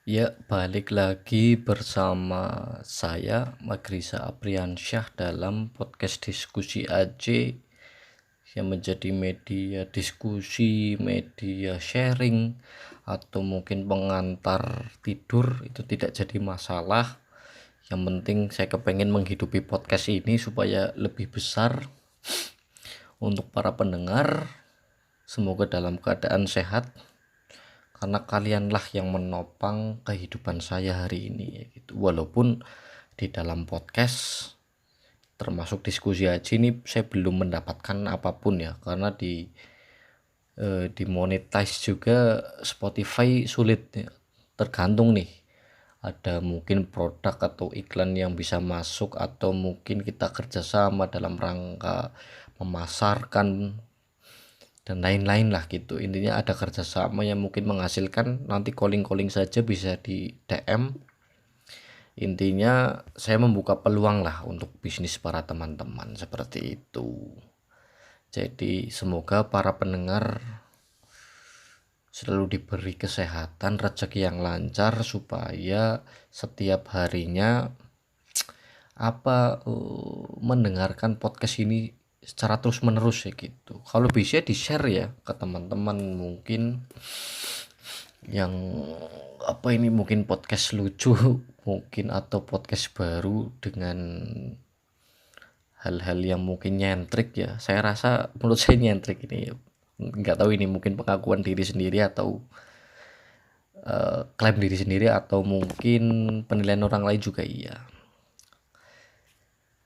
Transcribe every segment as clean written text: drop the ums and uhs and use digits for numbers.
Ya, balik lagi bersama saya Magrisa Apriansyah dalam podcast diskusi AJ yang menjadi media diskusi, media sharing, atau mungkin pengantar tidur itu tidak jadi masalah. Yang penting saya kepengen menghidupi podcast ini supaya lebih besar untuk para pendengar. Semoga dalam keadaan sehat karena kalianlah yang menopang kehidupan saya hari ini gitu. Walaupun di dalam podcast termasuk diskusi aja ini saya belum mendapatkan apapun ya, karena di monetize juga Spotify sulit ya. Tergantung nih, ada mungkin produk atau iklan yang bisa masuk, atau mungkin kita kerjasama dalam rangka memasarkan dan lain-lain lah gitu. Intinya ada kerjasama yang mungkin menghasilkan, nanti calling-calling saja bisa di DM. Intinya saya membuka peluang lah untuk bisnis para teman-teman seperti itu. Jadi semoga para pendengar selalu diberi kesehatan, rezeki yang lancar, supaya setiap harinya mendengarkan podcast ini secara terus menerus ya gitu. Kalau bisa di share ya ke teman-teman mungkin yang mungkin podcast lucu mungkin, atau podcast baru dengan hal-hal yang mungkin nyentrik ya. Saya rasa menurut saya nyentrik ini, nggak tahu ini mungkin pengakuan diri sendiri atau klaim diri sendiri, atau mungkin penilaian orang lain juga iya.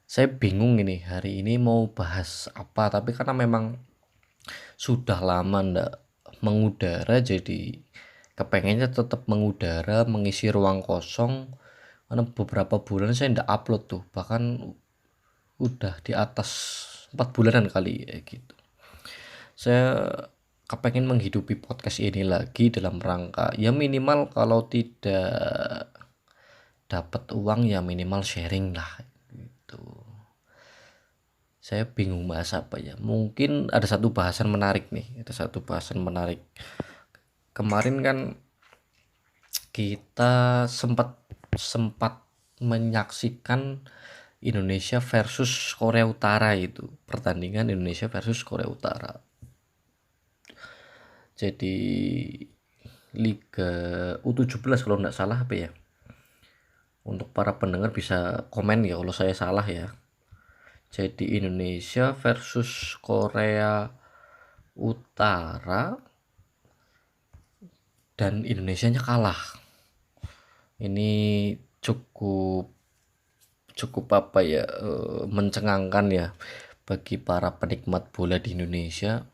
Saya bingung ini hari ini mau bahas apa, tapi karena memang sudah lama ndak mengudara, jadi kepengennya tetap mengudara, mengisi ruang kosong, karena beberapa bulan saya ndak upload tuh, bahkan udah di atas 4 bulanan kali ya gitu. Saya kepengen menghidupi podcast ini lagi dalam rangka ya minimal kalau tidak dapat uang ya minimal sharing lah gitu. Saya bingung bahas apa ya. Mungkin ada satu bahasan menarik nih. Ada satu bahasan menarik. Kemarin kan kita sempat sempat menyaksikan Indonesia versus Korea Utara itu. Pertandingan Indonesia versus Korea Utara. Jadi Liga U17 kalau nggak salah apa ya. Untuk para pendengar bisa komen ya kalau saya salah ya. Jadi Indonesia versus Korea Utara dan Indonesianya kalah. Ini cukup cukup mencengangkan ya bagi para penikmat bola di Indonesia.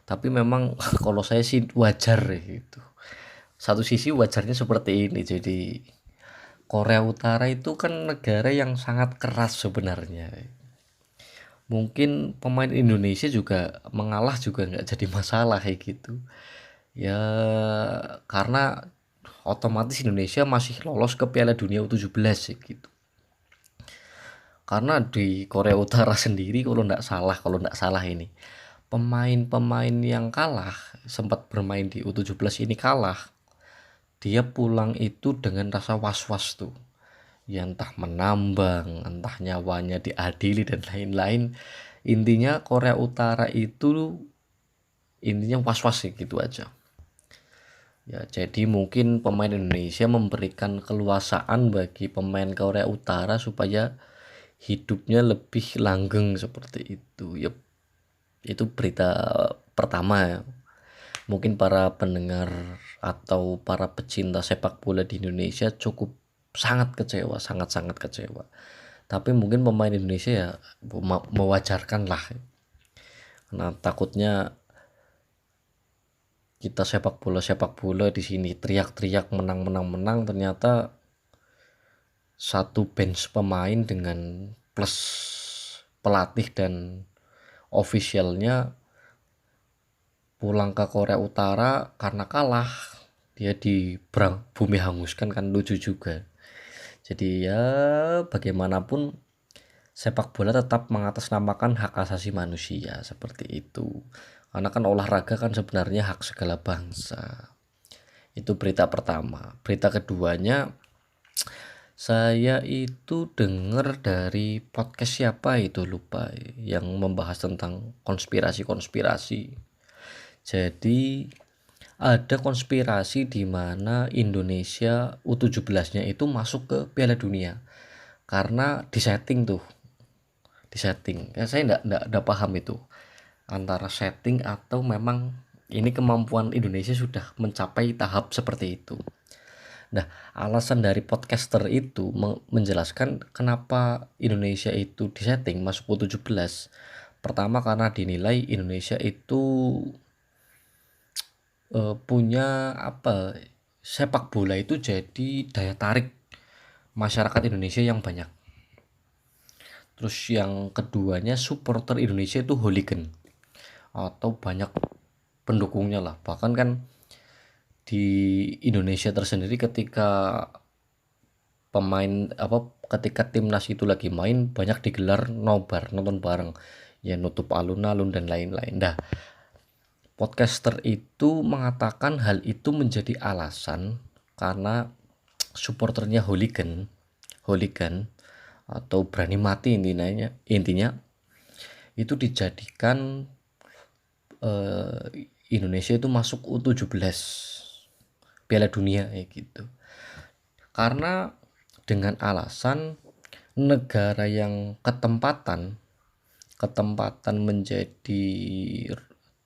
Tapi memang kalau saya sih wajar ya gitu. Satu sisi wajarnya seperti ini. Jadi Korea Utara itu kan negara yang sangat keras sebenarnya. Mungkin pemain Indonesia juga mengalah juga nggak jadi masalah kayak gitu ya, karena otomatis Indonesia masih lolos ke Piala Dunia U17 ya gitu. Karena di Korea Utara sendiri kalau nggak salah ini pemain-pemain yang kalah, sempat bermain di U17 ini kalah, dia pulang itu dengan rasa was-was tuh ya, entah menambang, entah nyawanya diadili dan lain-lain. Intinya Korea Utara itu intinya was-was sih gitu aja ya. Jadi mungkin pemain Indonesia memberikan keluasaan bagi pemain Korea Utara supaya hidupnya lebih langgeng seperti itu ya. Itu berita pertama ya. Mungkin para pendengar atau para pecinta sepak bola di Indonesia cukup sangat kecewa, sangat-sangat kecewa. Tapi mungkin pemain Indonesia ya mewajarkan lah. Nah, takutnya kita sepak bola di sini teriak-teriak menang menang menang, ternyata satu bench pemain dengan plus pelatih dan officialnya pulang ke Korea Utara karena kalah, dia di bumi hanguskan, kan lucu juga. Jadi ya bagaimanapun sepak bola tetap mengatasnamakan hak asasi manusia seperti itu, karena kan olahraga kan sebenarnya hak segala bangsa. Itu berita pertama. Berita keduanya, saya itu dengar dari podcast siapa itu lupa, yang membahas tentang konspirasi-konspirasi. Jadi ada konspirasi di mana Indonesia U17-nya itu masuk ke Piala Dunia karena disetting tuh, disetting. Ya, saya enggak paham itu antara setting atau memang ini kemampuan Indonesia sudah mencapai tahap seperti itu. Nah, alasan dari podcaster itu menjelaskan kenapa Indonesia itu disetting masuk U17. Pertama karena dinilai Indonesia itu punya apa, sepak bola itu jadi daya tarik masyarakat Indonesia yang banyak. Terus yang keduanya, supporter Indonesia itu hooligan atau banyak pendukungnya lah. Bahkan kan di Indonesia tersendiri ketika ketika timnas itu lagi main banyak digelar nobar, nonton bareng ya, nutup alun-alun dan lain-lain. Nah, podcaster itu mengatakan hal itu menjadi alasan karena supporternya hooligan atau berani mati, intinya itu dijadikan Indonesia itu masuk U17 Piala Dunia ya gitu. Karena dengan alasan negara yang ketempatan menjadi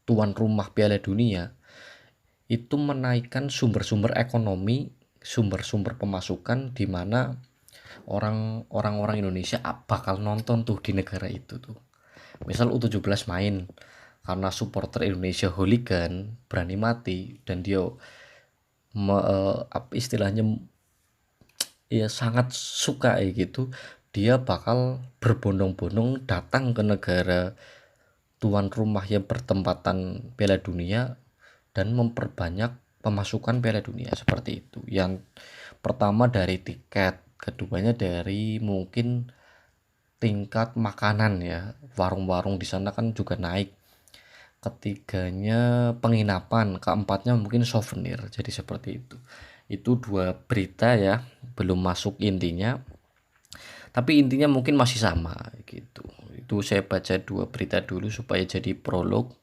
tuan rumah Piala Dunia itu menaikkan sumber-sumber ekonomi, sumber-sumber pemasukan, di mana orang-orang Indonesia bakal nonton tuh di negara itu tuh. Misal U17 main, karena supporter Indonesia hooligan berani mati dan dia istilahnya ya sangat suka ya gitu, dia bakal berbondong-bondong datang ke negara tuan rumah yang bertempatan Piala Dunia dan memperbanyak pemasukan Piala Dunia seperti itu. Yang pertama dari tiket, keduanya dari mungkin tingkat makanan ya, warung-warung di sana kan juga naik, ketiganya penginapan, keempatnya mungkin souvenir. Jadi seperti itu dua berita ya, belum masuk intinya, tapi intinya mungkin masih sama gitu. Itu saya baca dua berita dulu supaya jadi prolog.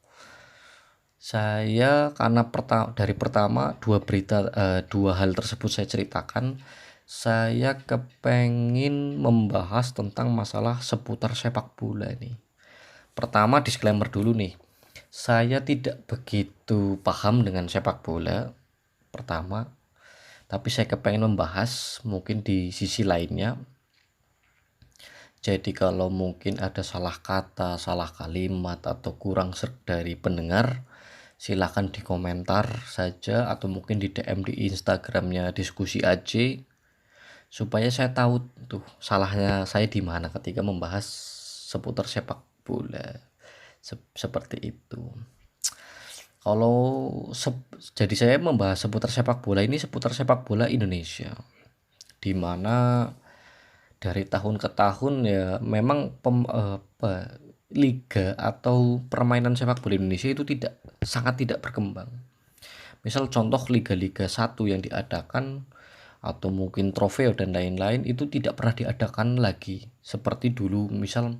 Saya karena dari pertama dua hal tersebut saya ceritakan, saya kepengin membahas tentang masalah seputar sepak bola nih. Pertama, disclaimer dulu nih, saya tidak begitu paham dengan sepak bola pertama, tapi saya kepengin membahas mungkin di sisi lainnya. Jadi kalau mungkin ada salah kata, salah kalimat, atau kurang serg dari pendengar, silahkan di komentar saja atau mungkin di DM di Instagramnya Diskusi AJ, supaya saya tahu tuh salahnya saya di mana ketika membahas seputar sepak bola. Seperti itu. Kalau jadi saya membahas seputar sepak bola ini, seputar sepak bola Indonesia, di mana dari tahun ke tahun ya memang liga atau permainan sepak bola Indonesia itu sangat tidak berkembang. Misal contoh liga-liga 1 yang diadakan atau mungkin trofeo dan lain-lain itu tidak pernah diadakan lagi seperti dulu. Misal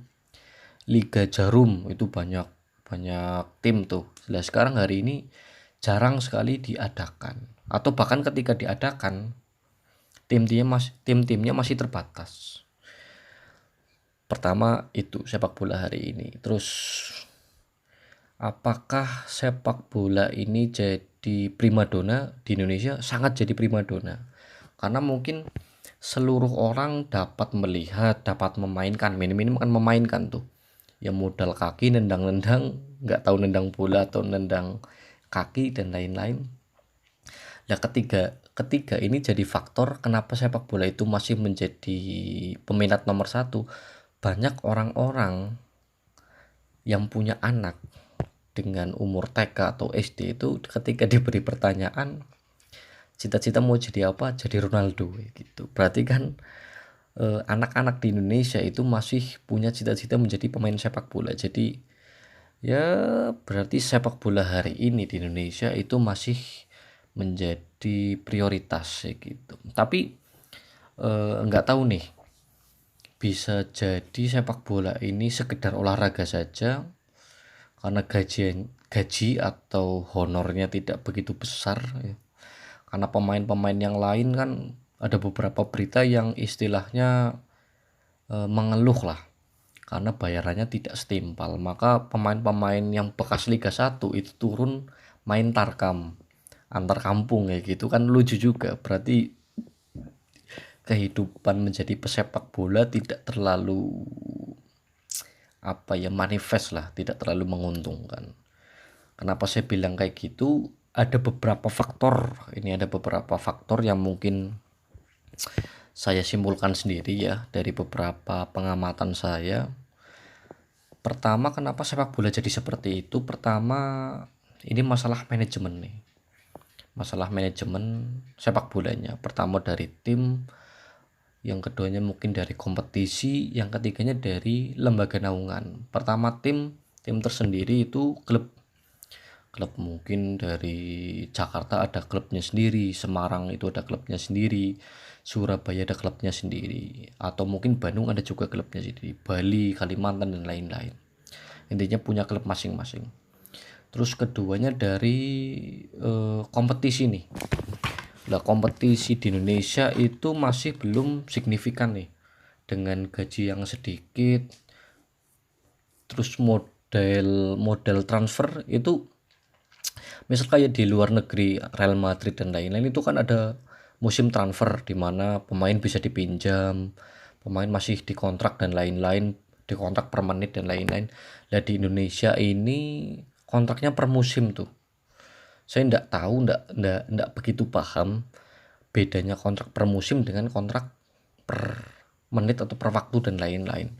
Liga Jarum itu banyak tim tuh. Nah, sekarang hari ini jarang sekali diadakan, atau bahkan ketika diadakan tim-timnya masih terbatas. Pertama itu sepak bola hari ini. Terus apakah sepak bola ini jadi primadona di Indonesia? Sangat jadi primadona. Karena mungkin seluruh orang dapat melihat, dapat memainkan, minim-minim kan memainkan tuh. Ya modal kaki nendang-nendang, nggak tahu nendang bola atau nendang kaki dan lain-lain. Ya ketiga ini jadi faktor kenapa sepak bola itu masih menjadi peminat nomor 1. Banyak orang-orang yang punya anak dengan umur TK atau SD itu ketika diberi pertanyaan cita-cita mau jadi apa, jadi Ronaldo gitu. Berarti kan anak-anak di Indonesia itu masih punya cita-cita menjadi pemain sepak bola. Jadi ya berarti sepak bola hari ini di Indonesia itu masih menjadi prioritas ya gitu. Tapi nggak tahu nih, bisa jadi sepak bola ini sekedar olahraga saja karena gaji atau honornya tidak begitu besar ya. Karena pemain-pemain yang lain kan ada beberapa berita yang istilahnya mengeluh lah karena bayarannya tidak setimpal, maka pemain-pemain yang bekas Liga 1 itu turun main tarkam antar kampung ya gitu kan, lucu juga. Berarti kehidupan menjadi pesepak bola tidak terlalu manifest lah, tidak terlalu menguntungkan. Kenapa saya bilang kayak gitu? Ada beberapa faktor. Ini ada beberapa faktor yang mungkin saya simpulkan sendiri ya dari beberapa pengamatan saya. Pertama, kenapa sepak bola jadi seperti itu? Pertama, ini masalah manajemen nih. Masalah manajemen sepak bolanya. Pertama dari tim, yang keduanya mungkin dari kompetisi, yang ketiganya dari lembaga naungan. Pertama tim tersendiri itu klub mungkin dari Jakarta ada klubnya sendiri, Semarang itu ada klubnya sendiri, Surabaya ada klubnya sendiri, atau mungkin Bandung ada juga klubnya sendiri, Bali, Kalimantan dan lain-lain. Intinya punya klub masing-masing. Terus keduanya dari kompetisi nih. Nah, kompetisi di Indonesia itu masih belum signifikan nih, dengan gaji yang sedikit. Terus model transfer itu misal kayak di luar negeri, Real Madrid dan lain-lain itu kan ada musim transfer di mana pemain bisa dipinjam, pemain masih dikontrak dan lain-lain, dikontrak per menit dan lain-lain. Nah, di Indonesia ini kontraknya per musim tuh. Saya enggak tahu, enggak begitu paham bedanya kontrak per musim dengan kontrak per menit atau per waktu dan lain-lain.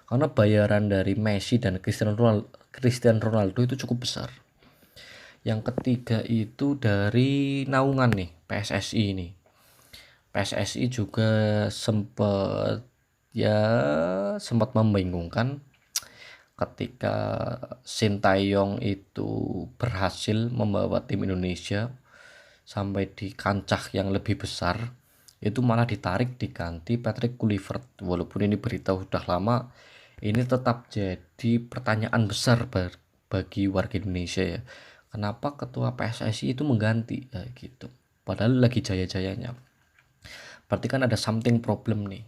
Karena bayaran dari Messi dan Cristiano Ronaldo itu cukup besar. Yang ketiga itu dari naungan nih, PSSI ini. PSSI juga sempat membingungkan ketika Sintayong itu berhasil membawa tim Indonesia sampai di kancah yang lebih besar, itu malah ditarik diganti Patrick Kluivert. Walaupun ini berita sudah lama, ini tetap jadi pertanyaan besar bagi warga Indonesia ya. Kenapa ketua PSSI itu mengganti gitu, padahal lagi jaya-jayanya. Berarti kan ada something problem nih.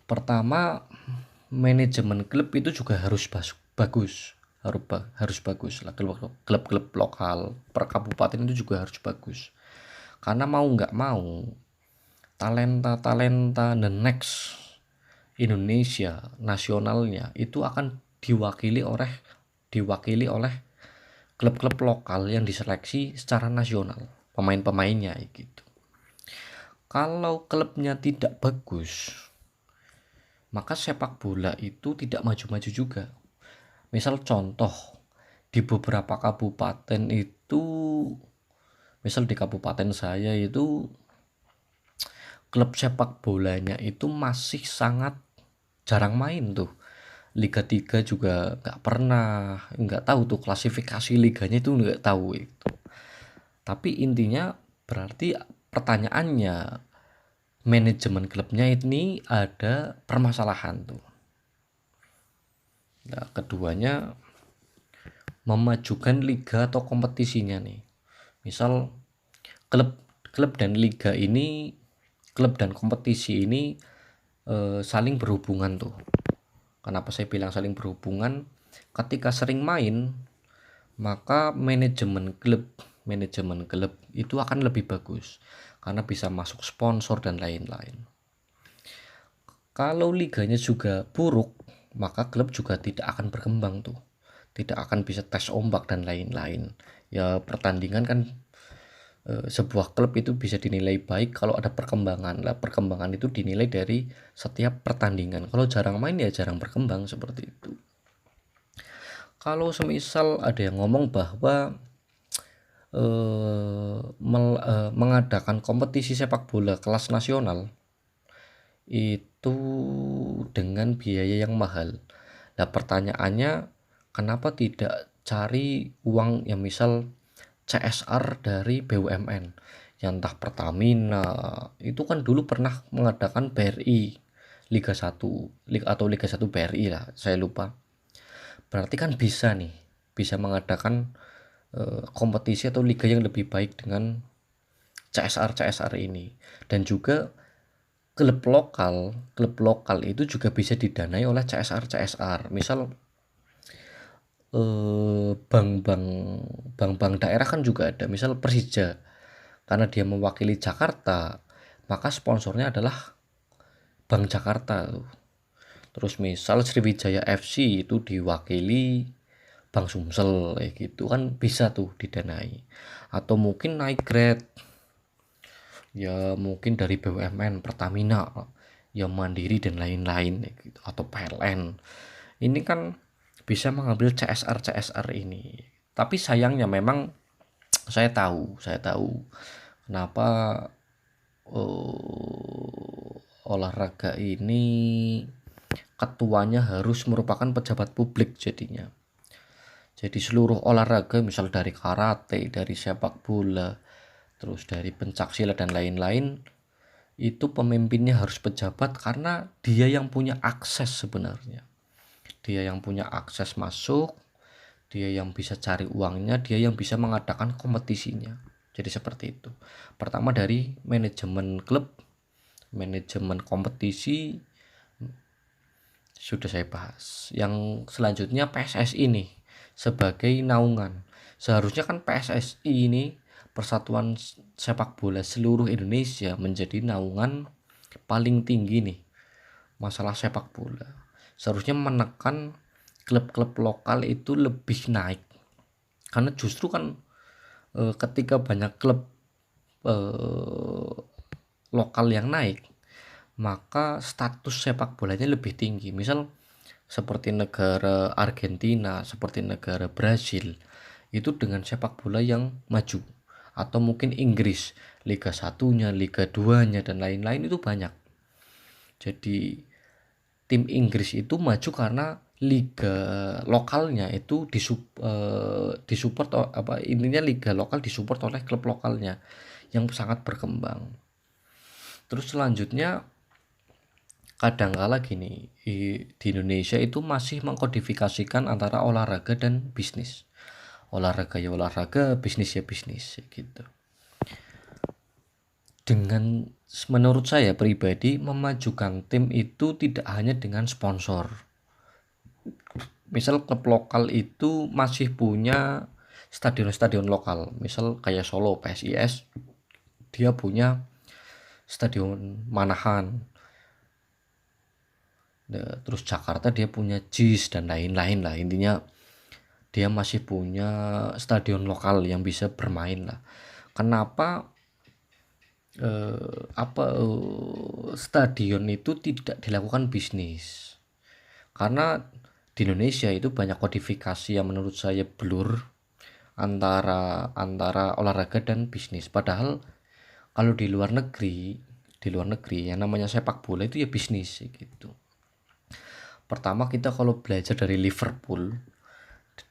Pertama, manajemen klub itu juga harus bagus, harus bagus lah. Klub-klub lokal per kabupaten itu juga harus bagus, karena mau nggak mau talenta the next Indonesia nasionalnya itu akan diwakili oleh klub-klub lokal yang diseleksi secara nasional pemain-pemainnya gitu. Kalau klubnya tidak bagus, maka sepak bola itu tidak maju-maju juga. Misal contoh, di beberapa kabupaten itu, misal di kabupaten saya itu klub sepak bolanya itu masih sangat jarang main tuh. Liga 3 juga nggak tahu tuh klasifikasi liganya itu nggak tahu itu. Tapi intinya berarti pertanyaannya, manajemen klubnya ini ada permasalahan tuh. Nah, keduanya memajukan liga atau kompetisinya nih. Misal klub dan liga ini, klub dan kompetisi ini saling berhubungan tuh. Kenapa saya bilang saling berhubungan? Ketika sering main, maka manajemen klub itu akan lebih bagus karena bisa masuk sponsor dan lain-lain. Kalau liganya juga buruk, maka klub juga tidak akan berkembang tuh, tidak akan bisa tes ombak dan lain-lain. Ya pertandingan kan, sebuah klub itu bisa dinilai baik kalau ada perkembangan lah. Perkembangan itu dinilai dari setiap pertandingan. Kalau jarang main ya jarang berkembang, seperti itu. Kalau semisal ada yang ngomong bahwa mengadakan kompetisi sepak bola kelas nasional itu dengan biaya yang mahal. Nah, pertanyaannya, kenapa tidak cari uang yang misal CSR dari BUMN, yang entah Pertamina itu kan dulu pernah mengadakan BRI Liga 1 atau Liga 1 BRI lah, saya lupa. Berarti kan bisa nih, bisa mengadakan kompetisi atau liga yang lebih baik dengan CSR ini. Dan juga klub lokal itu juga bisa didanai oleh CSR. Misal bank-bank daerah kan juga ada, misal Persija, karena dia mewakili Jakarta, maka sponsornya adalah Bank Jakarta tuh. Terus misal Sriwijaya FC itu diwakili Bank Sumsel, kayak gitu kan bisa tuh didanai. Atau mungkin naik grade, ya mungkin dari BUMN, Pertamina, ya Mandiri dan lain-lain gitu, atau PLN. Ini kan bisa mengambil CSR ini. Tapi sayangnya memang saya tahu kenapa olahraga ini ketuanya harus merupakan pejabat publik jadinya. Jadi seluruh olahraga, misal dari karate, dari sepak bola, terus dari pencaksilat dan lain-lain, itu pemimpinnya harus pejabat karena dia yang punya akses sebenarnya. Dia yang punya akses masuk, dia yang bisa cari uangnya, dia yang bisa mengadakan kompetisinya. Jadi seperti itu. Pertama dari manajemen klub, manajemen kompetisi sudah saya bahas. Yang selanjutnya PSSI nih sebagai naungan. Seharusnya kan PSSI ini, Persatuan Sepak Bola Seluruh Indonesia, menjadi naungan paling tinggi nih masalah sepak bola. Seharusnya menekan klub-klub lokal itu lebih naik. Karena justru kan ketika banyak klub lokal yang naik, maka status sepak bolanya lebih tinggi. Misal seperti negara Argentina, seperti negara Brasil, itu dengan sepak bola yang maju. Atau mungkin Inggris, Liga 1-nya, Liga 2-nya, dan lain-lain itu banyak. Jadi tim Inggris itu maju karena liga lokalnya itu disupport, intinya liga lokal disupport oleh klub lokalnya yang sangat berkembang. Terus selanjutnya kadangkala gini, di Indonesia itu masih mengkodifikasikan antara olahraga dan bisnis. Olahraga ya olahraga, bisnis ya bisnis gitu. Dengan menurut saya pribadi, memajukan tim itu tidak hanya dengan sponsor. Misal klub lokal itu masih punya stadion-stadion lokal, misal kayak Solo PSIS, dia punya stadion Manahan. Terus Jakarta dia punya JIS dan lain-lain lah. Intinya dia masih punya stadion lokal yang bisa bermain lah. Kenapa stadion itu tidak dilakukan bisnis? Karena di Indonesia itu banyak kodifikasi yang menurut saya blur antara olahraga dan bisnis. Padahal kalau di luar negeri yang namanya sepak bola itu ya bisnis gitu. Pertama, kita kalau belajar dari Liverpool,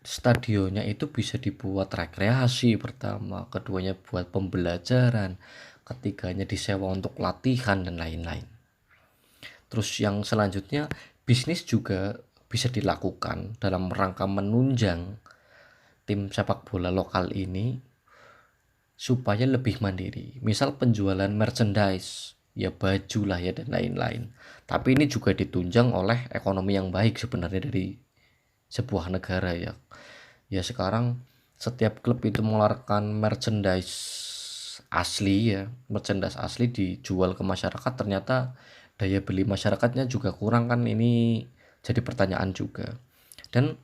stadionnya itu bisa dibuat rekreasi pertama, keduanya buat pembelajaran, ketiganya disewa untuk latihan dan lain-lain. Terus yang selanjutnya, bisnis juga bisa dilakukan dalam rangka menunjang tim sepak bola lokal ini supaya lebih mandiri. Misal penjualan merchandise, ya baju lah ya dan lain-lain. Tapi ini juga ditunjang oleh ekonomi yang baik sebenarnya dari sebuah negara ya. Ya sekarang setiap klub itu mengeluarkan merchandise asli dijual ke masyarakat, ternyata daya beli masyarakatnya juga kurang kan, ini jadi pertanyaan juga. Dan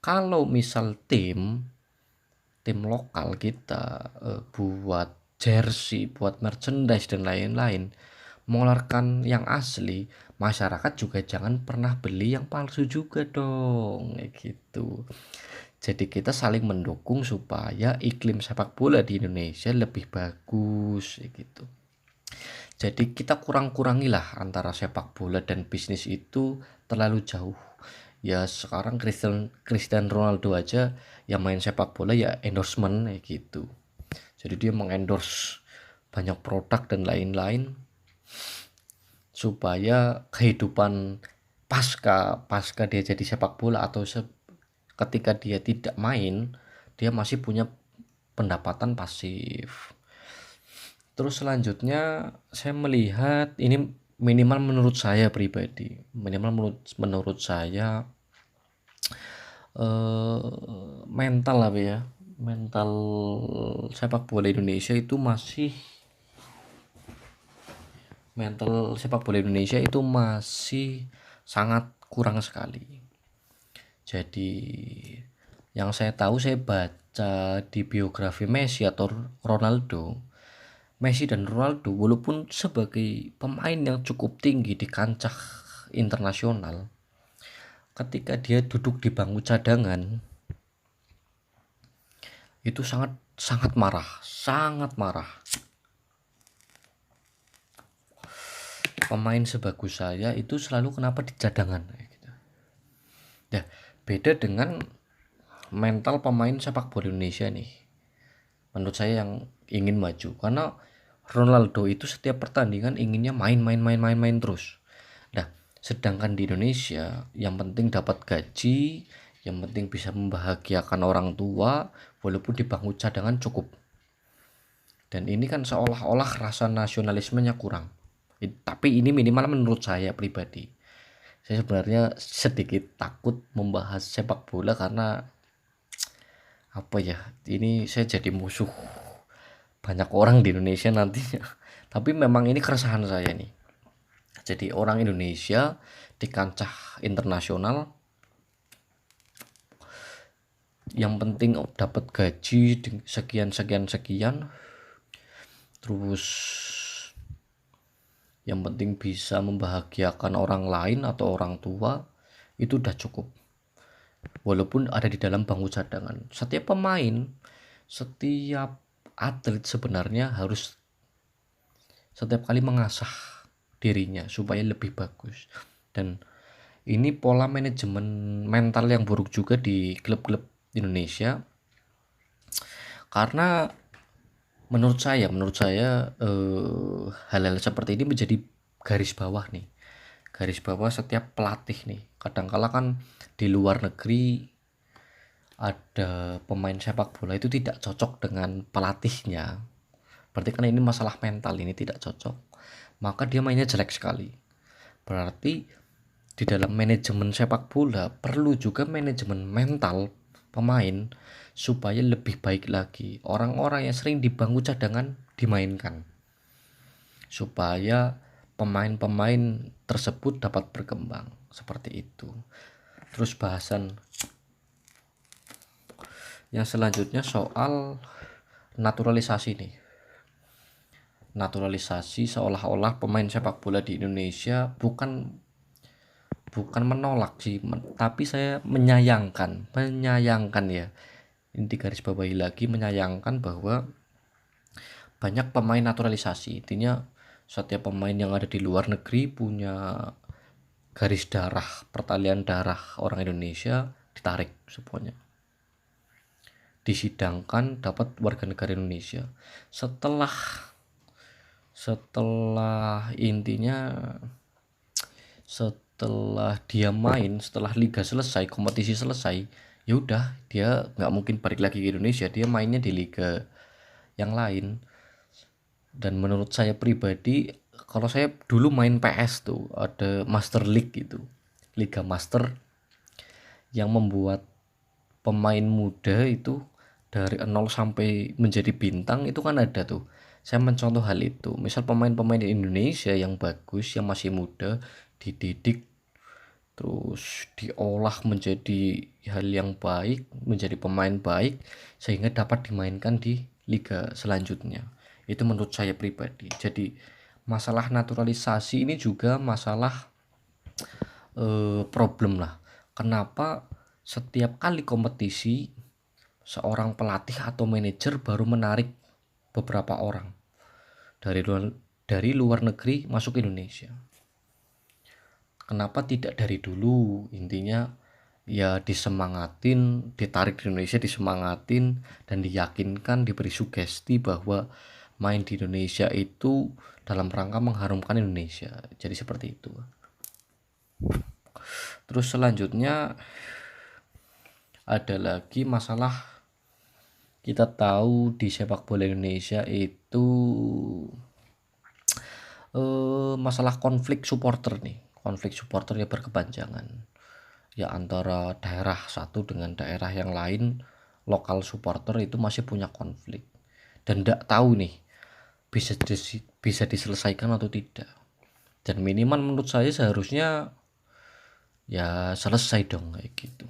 kalau misal tim lokal kita buat jersey, buat merchandise dan lain-lain, mengeluarkan yang asli, masyarakat juga jangan pernah beli yang palsu juga dong, kayak gitu. Jadi kita saling mendukung supaya iklim sepak bola di Indonesia lebih bagus gitu. Jadi kita kurang-kurangilah antara sepak bola dan bisnis itu terlalu jauh. Ya sekarang Cristiano Ronaldo aja yang main sepak bola ya endorsement kayak gitu. Jadi dia mengendorse banyak produk dan lain-lain supaya kehidupan pasca pasca dia jadi sepak bola atau ketika dia tidak main, dia masih punya pendapatan pasif. Terus selanjutnya saya melihat ini minimal menurut saya pribadi, minimal menurut saya mental apa ya, mental sepak bola Indonesia itu masih sangat kurang sekali. Jadi yang saya tahu, saya baca di biografi Messi atau Ronaldo, Messi dan Ronaldo walaupun sebagai pemain yang cukup tinggi di kancah internasional, ketika dia duduk di bangku cadangan itu sangat sangat marah, sangat marah. Pemain sebagus saya itu selalu kenapa di cadangan gitu. Ya, beda dengan mental pemain sepak bola Indonesia nih. Menurut saya yang ingin maju, karena Ronaldo itu setiap pertandingan inginnya main terus. Nah, sedangkan di Indonesia yang penting dapat gaji, yang penting bisa membahagiakan orang tua, walaupun di bangku cadangan cukup. Dan ini kan seolah-olah rasa nasionalismenya kurang. Tapi ini minimal menurut saya pribadi. Saya sebenarnya sedikit takut membahas sepak bola karena apa ya? Ini saya jadi musuh banyak orang di Indonesia nantinya. Tapi memang ini keresahan saya nih. Jadi orang Indonesia di kancah internasional yang penting dapat gaji sekian sekian sekian, terus yang penting bisa membahagiakan orang lain atau orang tua, itu udah cukup. Walaupun ada di dalam bangku cadangan, setiap pemain, setiap atlet sebenarnya harus setiap kali mengasah dirinya supaya lebih bagus. Dan ini pola manajemen mental yang buruk juga di klub-klub Indonesia, karena menurut saya hal-hal seperti ini menjadi garis bawah nih, garis bawah setiap pelatih nih. Kadangkala kan di luar negeri ada pemain sepak bola itu tidak cocok dengan pelatihnya, berarti kan ini masalah mental, ini tidak cocok, maka dia mainnya jelek sekali. Berarti di dalam manajemen sepak bola perlu juga manajemen mental pemain supaya lebih baik lagi. Orang-orang yang sering di bangku cadangan dimainkan supaya pemain-pemain tersebut dapat berkembang seperti itu. Terus bahasan yang selanjutnya soal naturalisasi nih. Naturalisasi seolah-olah pemain sepak bola di Indonesia bukan menolak sih, tapi saya menyayangkan ya. Ini di garis bawahi lagi, menyayangkan bahwa banyak pemain naturalisasi. Intinya setiap pemain yang ada di luar negeri punya garis darah, pertalian darah orang Indonesia, ditarik semuanya. Disidangkan dapat warga negara Indonesia. Setelah dia main, setelah liga selesai, kompetisi selesai, ya udah dia nggak mungkin balik lagi ke Indonesia, dia mainnya di liga yang lain. Dan menurut saya pribadi, kalau saya dulu main PS tuh ada Master League gitu, Liga Master, yang membuat pemain muda itu dari 0 sampai menjadi bintang, itu kan ada tuh. Saya mencontoh hal itu. Misal pemain-pemain di Indonesia yang bagus, yang masih muda, dididik, terus diolah menjadi hal yang baik, menjadi pemain baik, sehingga dapat dimainkan di liga selanjutnya. Itu menurut saya pribadi. Jadi masalah naturalisasi ini juga masalah problem lah. Kenapa setiap kali kompetisi seorang pelatih atau manajer baru menarik beberapa orang dari luar negeri masuk Indonesia? Kenapa tidak dari dulu? Intinya ya disemangatin, ditarik di Indonesia, disemangatin dan diyakinkan, diberi sugesti bahwa main di Indonesia itu dalam rangka mengharumkan Indonesia. Jadi seperti itu. Terus selanjutnya ada lagi masalah, kita tahu di sepak bola Indonesia itu masalah konflik supporter nih. Konflik supporter yang berkepanjangan. Ya antara daerah satu dengan daerah yang lain, lokal supporter itu masih punya konflik. Dan tidak tahu nih bisa diselesaikan atau tidak. Dan minimal menurut saya seharusnya ya selesai dong kayak gitu.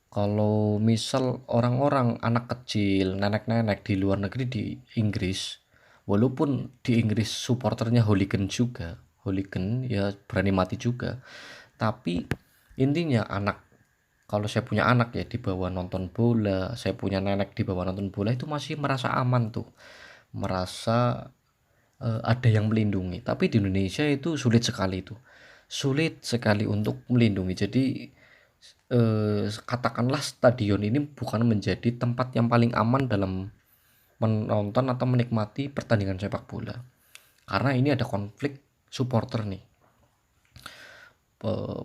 Kalau misal orang-orang anak kecil, nenek-nenek di luar negeri di Inggris, walaupun di Inggris supporternya hooligan juga, hooligan ya berani mati juga, tapi intinya kalau saya punya anak ya dibawa nonton bola, saya punya nenek dibawa nonton bola, itu masih merasa aman tuh, merasa ada yang melindungi. Tapi di Indonesia itu sulit sekali tuh, sulit sekali untuk melindungi. Jadi katakanlah stadion ini bukan menjadi tempat yang paling aman dalam menonton atau menikmati pertandingan sepak bola, karena ini ada konflik supporter nih.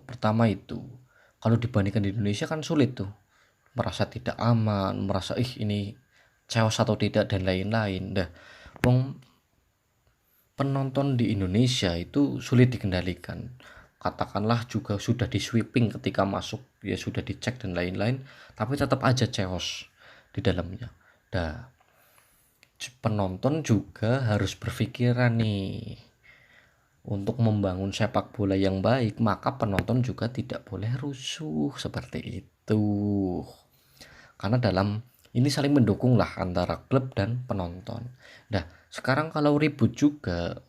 Pertama itu, kalau dibandingkan di Indonesia kan sulit tuh, merasa tidak aman, merasa ini chaos atau tidak dan lain-lain. Dah, wong penonton di Indonesia itu sulit dikendalikan. Katakanlah juga sudah di sweeping ketika masuk, ya sudah dicek dan lain-lain, tapi tetap aja chaos di dalamnya. Dah, penonton juga harus berpikiran nih, untuk membangun sepak bola yang baik, maka penonton juga tidak boleh rusuh seperti itu. Karena ini saling mendukung lah antara klub dan penonton. Nah, sekarang kalau ribut juga,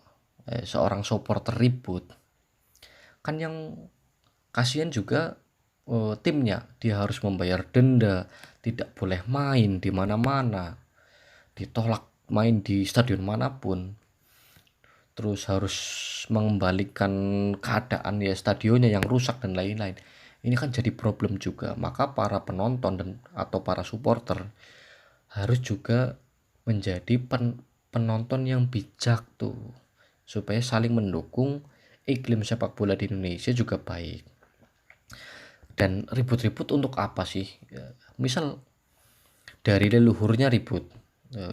seorang supporter ribut, kan yang kasihan juga timnya, dia harus membayar denda, tidak boleh main di mana-mana, ditolak main di stadion manapun, terus harus mengembalikan keadaan ya stadionnya yang rusak dan lain-lain. Ini kan jadi problem juga. Maka para penonton atau para supporter harus juga menjadi penonton yang bijak tuh, supaya saling mendukung, iklim sepak bola di Indonesia juga baik. Dan ribut-ribut untuk apa sih? Misal dari leluhurnya ribut,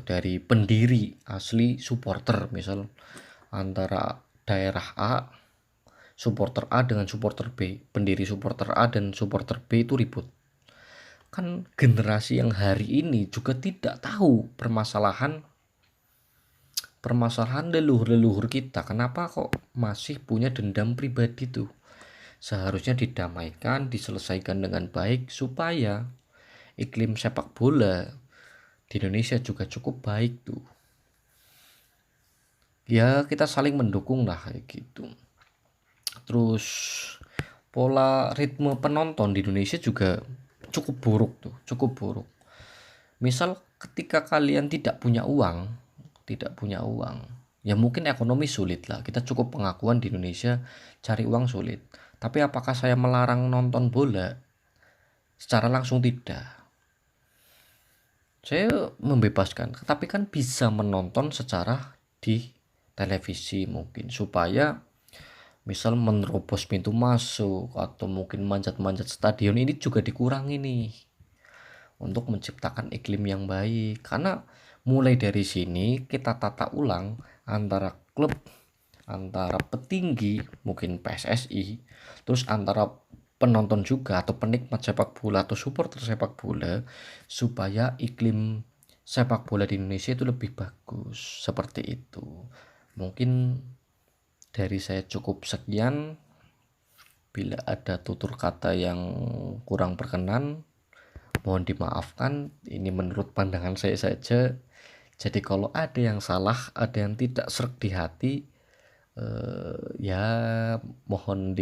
dari pendiri asli supporter, misal antara daerah A, supporter A dengan supporter B, pendiri supporter A dan supporter B itu ribut. Kan generasi yang hari ini juga tidak tahu permasalahan leluhur-leluhur kita. Kenapa kok masih punya dendam pribadi tuh? Seharusnya didamaikan, diselesaikan dengan baik supaya iklim sepak bola di Indonesia juga cukup baik tuh. Ya kita saling mendukung lah kayak gitu. Terus pola ritme penonton di Indonesia juga cukup buruk tuh, cukup buruk. Misal ketika kalian tidak punya uang, ya mungkin ekonomi sulit lah. Kita cukup pengakuan di Indonesia cari uang sulit. Tapi apakah saya melarang nonton bola? Secara langsung tidak. Saya membebaskan, tapi kan bisa menonton secara di televisi mungkin, supaya misal menerobos pintu masuk atau mungkin manjat-manjat stadion ini juga dikurangi nih, untuk menciptakan iklim yang baik. Karena mulai dari sini kita tata ulang antara klub, antara petinggi mungkin PSSI, terus antara penonton juga atau penikmat sepak bola atau supporter sepak bola, supaya iklim sepak bola di Indonesia itu lebih bagus. Seperti itu. Mungkin dari saya cukup sekian. Bila ada tutur kata yang kurang berkenan, mohon dimaafkan. Ini menurut pandangan saya saja. Jadi kalau ada yang salah, ada yang tidak sreg di hati, ya mohon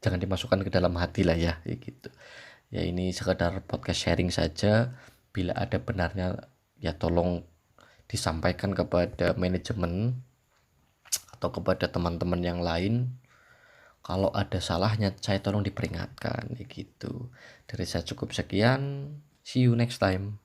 jangan dimasukkan ke dalam hati lah ya, gitu. Ya ini sekedar podcast sharing saja. Bila ada benarnya ya tolong disampaikan kepada manajemen atau kepada teman-teman yang lain. Kalau ada salahnya saya tolong diperingatkan, gitu. Dari saya cukup sekian, see you next time.